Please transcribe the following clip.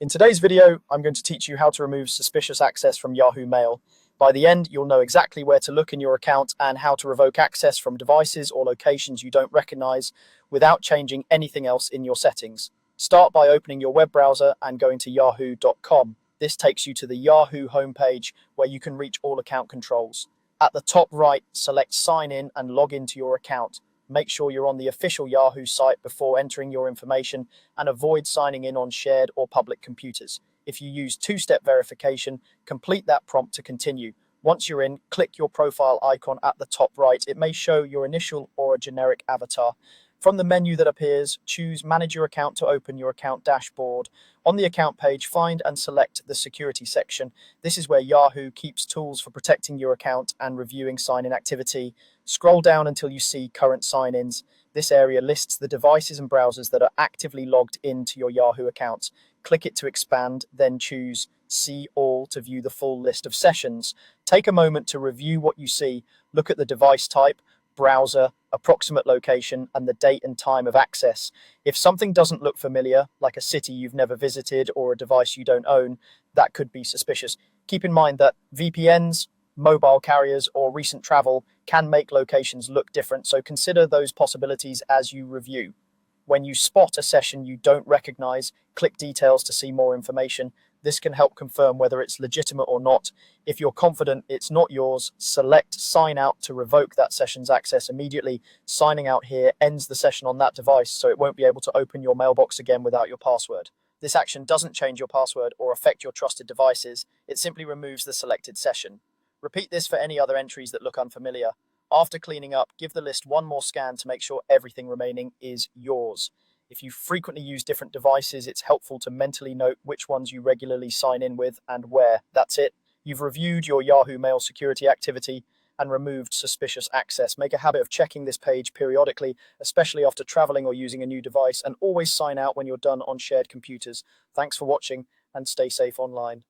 In today's video, I'm going to teach you how to remove suspicious access from Yahoo Mail. By the end, you'll know exactly where to look in your account and how to revoke access from devices or locations you don't recognize without changing anything else in your settings. Start by opening your web browser and going to yahoo.com. This takes you to the Yahoo homepage where you can reach all account controls. At the top right, select Sign In and log into your account. Make sure you're on the official Yahoo site before entering your information and avoid signing in on shared or public computers. If you use two-step verification, complete that prompt to continue. Once you're in, click your profile icon at the top right. It may show your initial or a generic avatar. From the menu that appears, choose Manage Your Account to open your account dashboard. On the account page, find and select the Security section. This is where Yahoo keeps tools for protecting your account and reviewing sign-in activity. Scroll down until you see Current Sign-ins. This area lists the devices and browsers that are actively logged into your Yahoo account. Click it to expand, then choose See All to view the full list of sessions. Take a moment to review what you see. Look at the device type, browser, approximate location, and the date and time of access. If something doesn't look familiar, like a city you've never visited or a device you don't own, that could be suspicious. Keep in mind that VPNs, mobile carriers, or recent travel can make locations look different, so consider those possibilities as you review. When you spot a session you don't recognize, click Details to see more information. This can help confirm whether it's legitimate or not. If you're confident it's not yours, select Sign Out to revoke that session's access immediately. Signing out here ends the session on that device, so it won't be able to open your mailbox again without your password. This action doesn't change your password or affect your trusted devices. It simply removes the selected session. Repeat this for any other entries that look unfamiliar. After cleaning up, give the list one more scan to make sure everything remaining is yours. If you frequently use different devices, it's helpful to mentally note which ones you regularly sign in with and where. That's it. You've reviewed your Yahoo Mail security activity and removed suspicious access. Make a habit of checking this page periodically, especially after traveling or using a new device, and always sign out when you're done on shared computers. Thanks for watching and stay safe online.